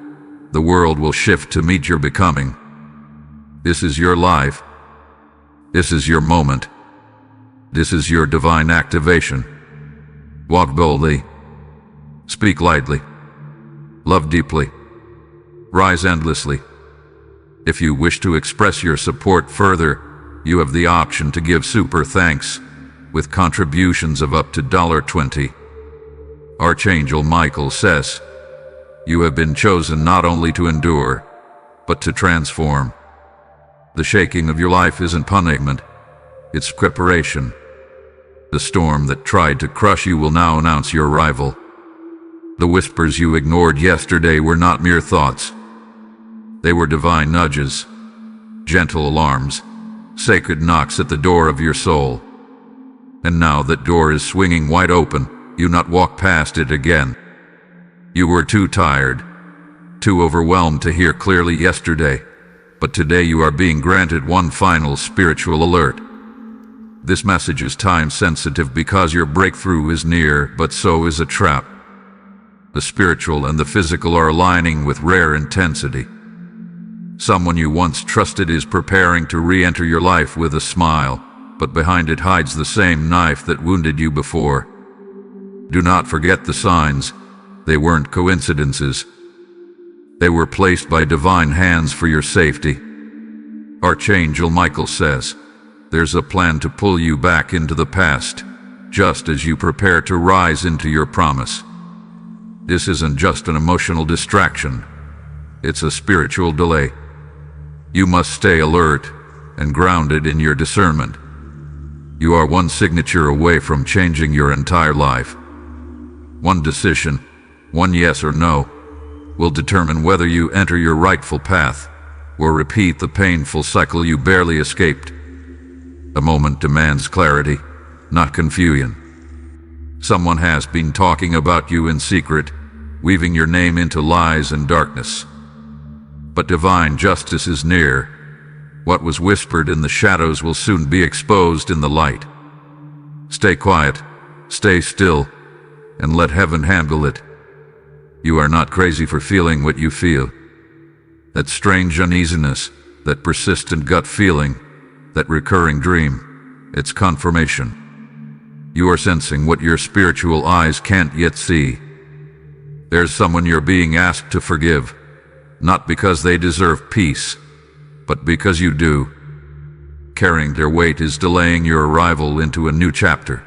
Speaker 1: the world will shift to meet your becoming. This is your life. This is your moment. This is your divine activation. Walk boldly. Speak lightly. Love deeply. Rise endlessly. If you wish to express your support further, you have the option to give super thanks with contributions of up to $20. Archangel Michael says, you have been chosen not only to endure, but to transform. The shaking of your life isn't punishment, it's preparation. The storm that tried to crush you will now announce your arrival. The whispers you ignored yesterday were not mere thoughts. They were divine nudges, gentle alarms, sacred knocks at the door of your soul. And now that door is swinging wide open, you not walk past it again. You were too tired, too overwhelmed to hear clearly yesterday, but today you are being granted one final spiritual alert. This message is time-sensitive because your breakthrough is near, but so is a trap. The spiritual and the physical are aligning with rare intensity. Someone you once trusted is preparing to re-enter your life with a smile, but behind it hides the same knife that wounded you before. Do not forget the signs. They weren't coincidences. They were placed by divine hands for your safety. Archangel Michael says, there's a plan to pull you back into the past, just as you prepare to rise into your promise. This isn't just an emotional distraction. It's a spiritual delay. You must stay alert and grounded in your discernment. You are one signature away from changing your entire life. One decision, one yes or no, will determine whether you enter your rightful path or repeat the painful cycle you barely escaped. A moment demands clarity, not confusion. Someone has been talking about you in secret, weaving your name into lies and darkness. But divine justice is near. What was whispered in the shadows will soon be exposed in the light. Stay quiet, stay still, and let heaven handle it. You are not crazy for feeling what you feel. That strange uneasiness, that persistent gut feeling, that recurring dream, it's confirmation. You are sensing what your spiritual eyes can't yet see. There's someone you're being asked to forgive, not because they deserve peace, but because you do. Carrying their weight is delaying your arrival into a new chapter.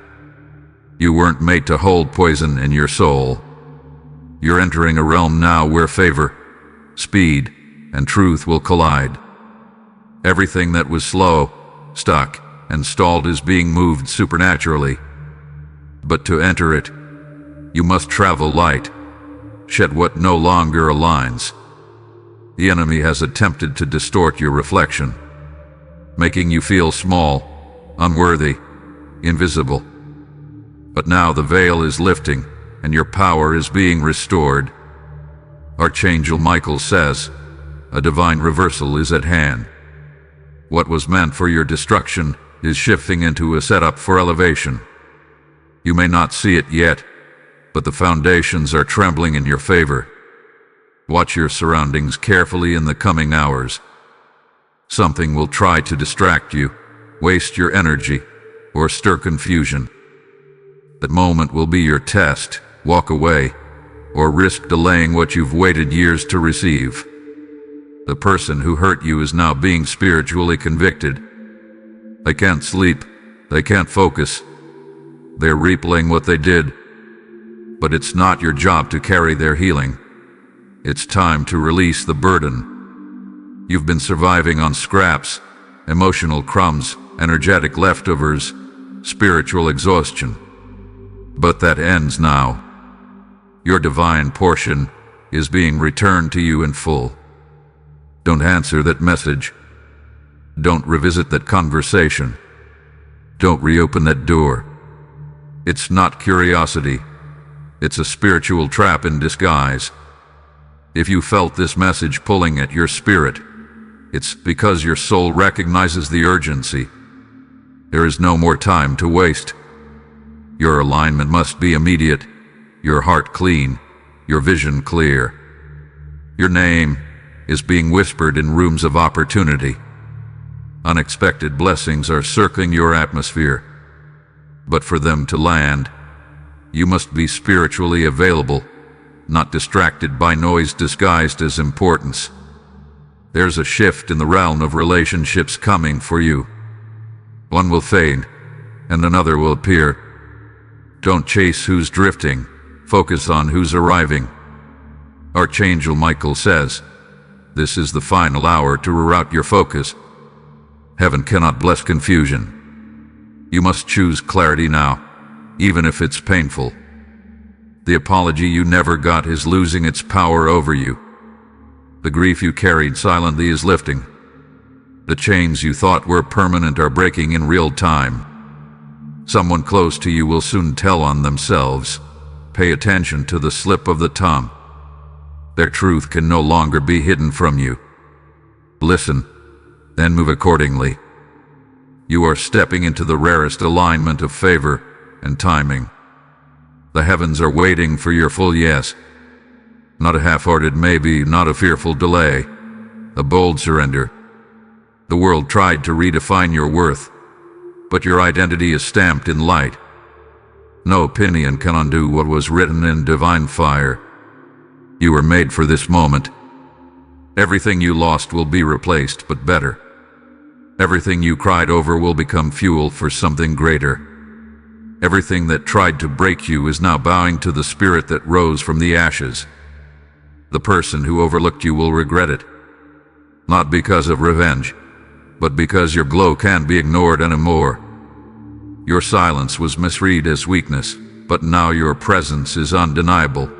Speaker 1: You weren't made to hold poison in your soul. You're entering a realm now where favor, speed, and truth will collide. Everything that was slow, stuck, and stalled is being moved supernaturally. But to enter it, you must travel light, shed what no longer aligns. The enemy has attempted to distort your reflection, making you feel small, unworthy, invisible. But now the veil is lifting, and your power is being restored. Archangel Michael says, a divine reversal is at hand. What was meant for your destruction is shifting into a setup for elevation. You may not see it yet, but the foundations are trembling in your favor. Watch your surroundings carefully in the coming hours. Something will try to distract you, waste your energy, or stir confusion. That moment will be your test. Walk away, or risk delaying what you've waited years to receive. The person who hurt you is now being spiritually convicted. They can't sleep, they can't focus. They're replaying what they did. But it's not your job to carry their healing. It's time to release the burden. You've been surviving on scraps, emotional crumbs, energetic leftovers, spiritual exhaustion. But that ends now. Your divine portion is being returned to you in full. Don't answer that message. Don't revisit that conversation. Don't reopen that door. It's not curiosity. It's a spiritual trap in disguise. If you felt this message pulling at your spirit, it's because your soul recognizes the urgency. There is no more time to waste. Your alignment must be immediate, your heart clean, your vision clear. Your name is being whispered in rooms of opportunity. Unexpected blessings are circling your atmosphere. But for them to land, you must be spiritually available, not distracted by noise disguised as importance. There's a shift in the realm of relationships coming for you. One will fade, and another will appear. Don't chase who's drifting, focus on who's arriving. Archangel Michael says, this is the final hour to reroute your focus. Heaven cannot bless confusion. You must choose clarity now, even if it's painful. The apology you never got is losing its power over you. The grief you carried silently is lifting. The chains you thought were permanent are breaking in real time. Someone close to you will soon tell on themselves. Pay attention to the slip of the tongue. Their truth can no longer be hidden from you. Listen, then move accordingly. You are stepping into the rarest alignment of favor and timing. The heavens are waiting for your full yes. Not a half-hearted maybe, not a fearful delay. A bold surrender. The world tried to redefine your worth, but your identity is stamped in light. No opinion can undo what was written in divine fire. You were made for this moment. Everything you lost will be replaced, but better. Everything you cried over will become fuel for something greater. Everything that tried to break you is now bowing to the spirit that rose from the ashes. The person who overlooked you will regret it. Not because of revenge, but because your glow can't be ignored anymore. Your silence was misread as weakness, but now your presence is undeniable.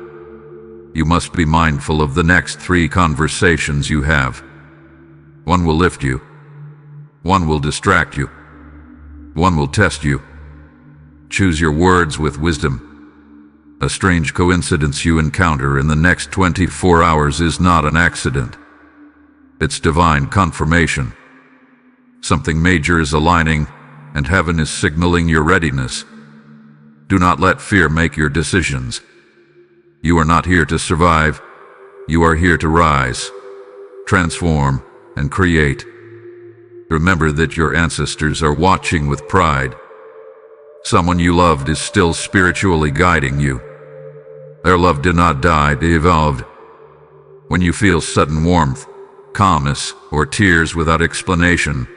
Speaker 1: You must be mindful of the next 3 conversations you have. One will lift you. One will distract you. One will test you. Choose your words with wisdom. A strange coincidence you encounter in the next 24 hours is not an accident. It's divine confirmation. Something major is aligning, and heaven is signaling your readiness. Do not let fear make your decisions. You are not here to survive. You are here to rise, transform, and create. Remember that your ancestors are watching with pride. Someone you loved is still spiritually guiding you. Their love did not die, they evolved. When you feel sudden warmth, calmness, or tears without explanation,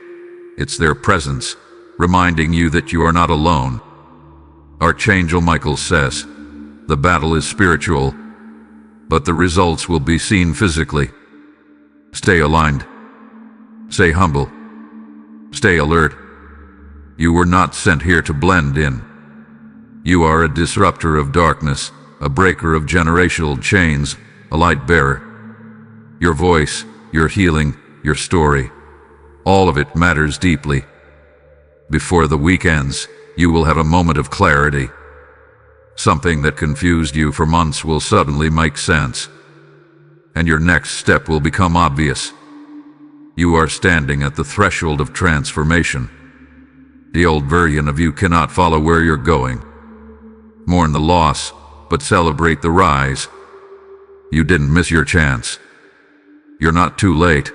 Speaker 1: it's their presence, reminding you that you are not alone. Archangel Michael says, the battle is spiritual, but the results will be seen physically. Stay aligned. Stay humble. Stay alert. You were not sent here to blend in. You are a disruptor of darkness, a breaker of generational chains, a light bearer. Your voice, your healing, your story, all of it matters deeply. Before the week ends, you will have a moment of clarity. Something that confused you for months will suddenly make sense, and your next step will become obvious. You are standing at the threshold of transformation. The old version of you cannot follow where you're going. Mourn the loss, but celebrate the rise. You didn't miss your chance. You're not too late.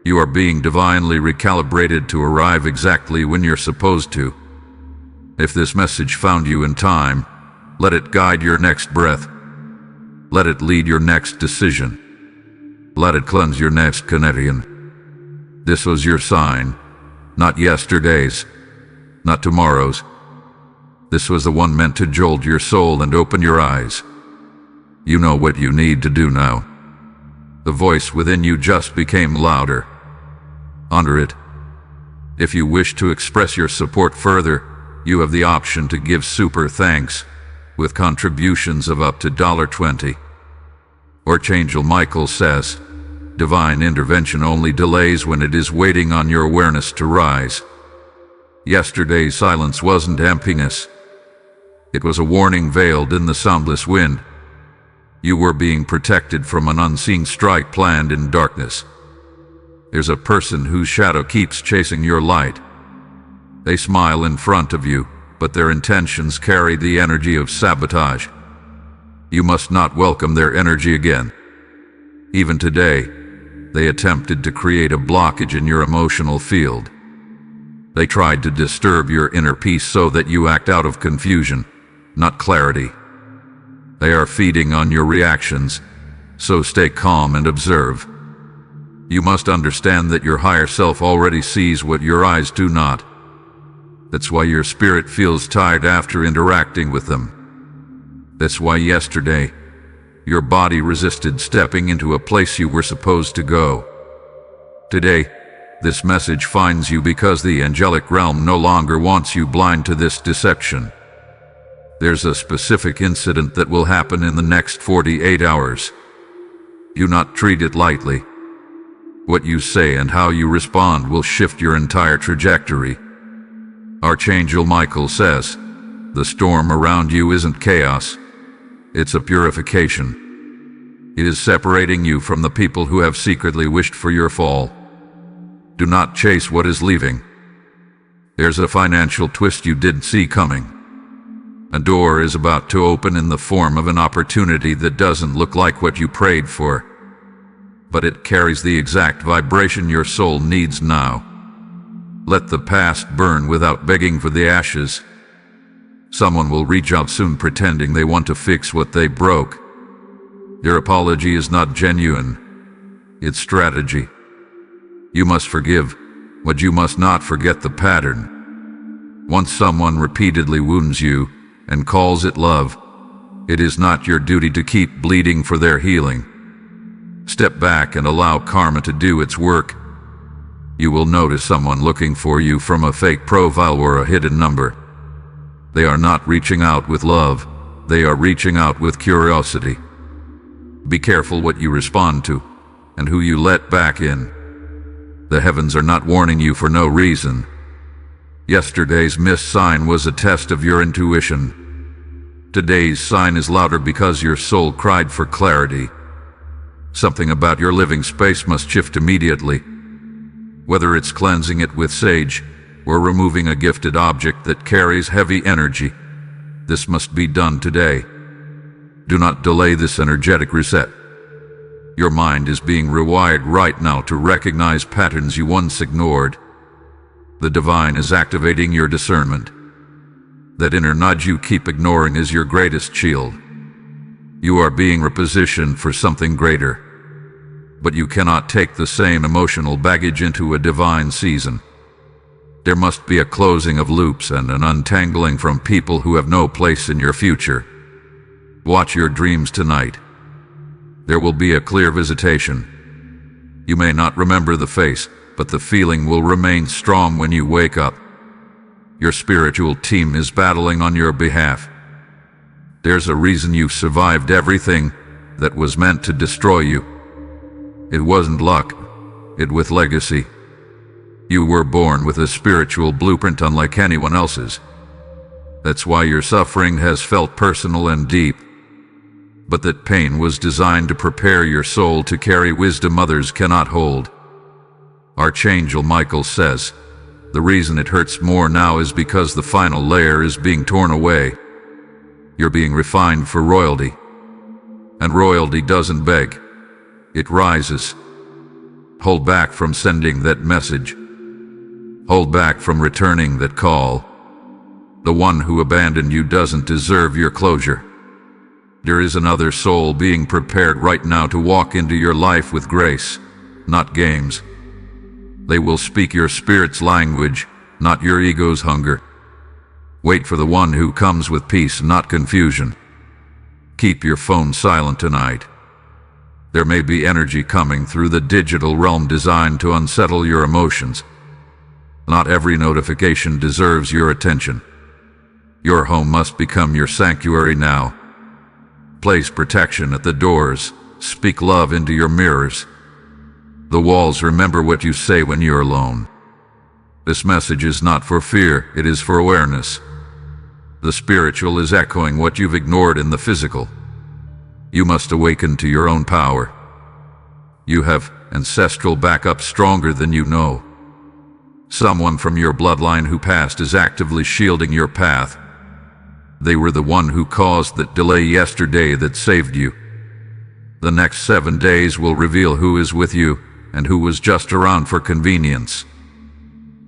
Speaker 1: You are being divinely recalibrated to arrive exactly when you're supposed to. If this message found you in time, let it guide your next breath. Let it lead your next decision. Let it cleanse your next Canadian. This was your sign, not yesterday's, not tomorrow's. This was the one meant to jolt your soul and open your eyes. You know what you need to do now. The voice within you just became louder. Honor it. If you wish to express your support further, you have the option to give super thanks with contributions of up to $20. Archangel Michael says, divine intervention only delays when it is waiting on your awareness to rise. Yesterday's silence wasn't emptiness. It was a warning veiled in the soundless wind. You were being protected from an unseen strike planned in darkness. There's a person whose shadow keeps chasing your light. They smile in front of you, but their intentions carry the energy of sabotage. You must not welcome their energy again. Even today, they attempted to create a blockage in your emotional field. They tried to disturb your inner peace so that you act out of confusion, not clarity. They are feeding on your reactions, so stay calm and observe. You must understand that your higher self already sees what your eyes do not. That's why your spirit feels tired after interacting with them. That's why yesterday, your body resisted stepping into a place you were supposed to go. Today, this message finds you because the angelic realm no longer wants you blind to this deception. There's a specific incident that will happen in the next 48 hours. Do not treat it lightly. What you say and how you respond will shift your entire trajectory. Archangel Michael says, the storm around you isn't chaos. It's a purification. It is separating you from the people who have secretly wished for your fall. Do not chase what is leaving. There's a financial twist you didn't see coming. A door is about to open in the form of an opportunity that doesn't look like what you prayed for, but it carries the exact vibration your soul needs now. Let the past burn without begging for the ashes. Someone will reach out soon pretending they want to fix what they broke. Your apology is not genuine. It's strategy. You must forgive, but you must not forget the pattern. Once someone repeatedly wounds you and calls it love, it is not your duty to keep bleeding for their healing. Step back and allow karma to do its work. You will notice someone looking for you from a fake profile or a hidden number. They are not reaching out with love, they are reaching out with curiosity. Be careful what you respond to and who you let back in. The heavens are not warning you for no reason. Yesterday's missed sign was a test of your intuition. Today's sign is louder because your soul cried for clarity. Something about your living space must shift immediately. Whether it's cleansing it with sage or removing a gifted object that carries heavy energy, this must be done today. Do not delay this energetic reset. Your mind is being rewired right now to recognize patterns you once ignored. The divine is activating your discernment. That inner nudge you keep ignoring is your greatest shield. You are being repositioned for something greater. But you cannot take the same emotional baggage into a divine season. There must be a closing of loops and an untangling from people who have no place in your future. Watch your dreams tonight. There will be a clear visitation. You may not remember the face, but the feeling will remain strong when you wake up. Your spiritual team is battling on your behalf. There's a reason you survived everything that was meant to destroy you. It wasn't luck, it was legacy. You were born with a spiritual blueprint unlike anyone else's. That's why your suffering has felt personal and deep. But that pain was designed to prepare your soul to carry wisdom others cannot hold. Archangel Michael says, the reason it hurts more now is because the final layer is being torn away. You're being refined for royalty. And royalty doesn't beg. It rises. Hold back from sending that message. Hold back from returning that call. The one who abandoned you doesn't deserve your closure. There is another soul being prepared right now to walk into your life with grace, not games. They will speak your spirit's language, not your ego's hunger. Wait for the one who comes with peace, not confusion. Keep your phone silent tonight. There may be energy coming through the digital realm designed to unsettle your emotions. Not every notification deserves your attention. Your home must become your sanctuary now. Place protection at the doors. Speak love into your mirrors. The walls remember what you say when you're alone. This message is not for fear, it is for awareness. The spiritual is echoing what you've ignored in the physical. You must awaken to your own power. You have ancestral backup stronger than you know. Someone from your bloodline who passed is actively shielding your path. They were the one who caused that delay yesterday that saved you. The next 7 days will reveal who is with you and who was just around for convenience.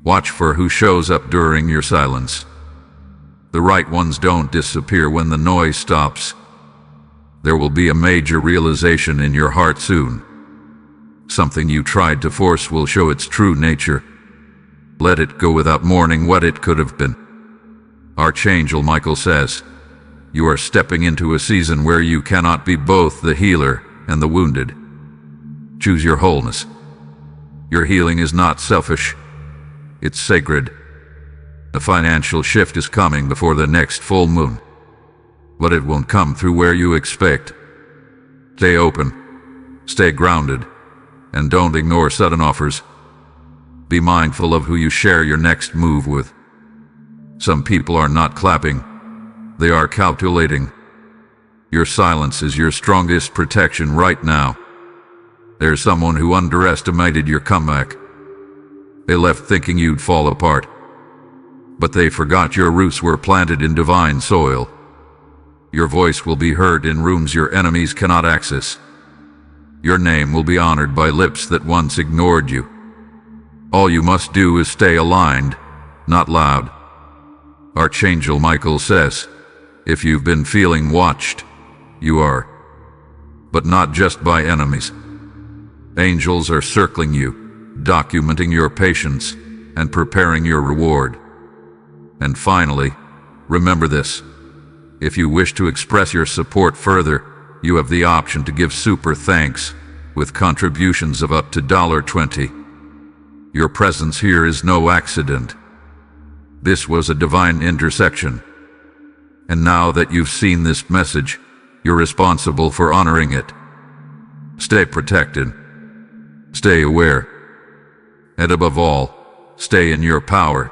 Speaker 1: Watch for who shows up during your silence. The right ones don't disappear when the noise stops. There will be a major realization in your heart soon. Something you tried to force will show its true nature. Let it go without mourning what it could have been. Archangel Michael says, you are stepping into a season where you cannot be both the healer and the wounded. Choose your wholeness. Your healing is not selfish. It's sacred. A financial shift is coming before the next full moon. But it won't come through where you expect. Stay open. Stay grounded. And don't ignore sudden offers. Be mindful of who you share your next move with. Some people are not clapping. They are calculating. Your silence is your strongest protection right now. There's someone who underestimated your comeback. They left thinking you'd fall apart. But they forgot your roots were planted in divine soil. Your voice will be heard in rooms your enemies cannot access. Your name will be honored by lips that once ignored you. All you must do is stay aligned, not loud. Archangel Michael says, if you've been feeling watched, you are. But not just by enemies. Angels are circling you, documenting your patience, and preparing your reward. And finally, remember this. If you wish to express your support further, you have the option to give super thanks with contributions of up to $20. Your presence here is no accident. This was a divine intersection. And now that you've seen this message, you're responsible for honoring it. Stay protected. Stay aware. And above all, stay in your power.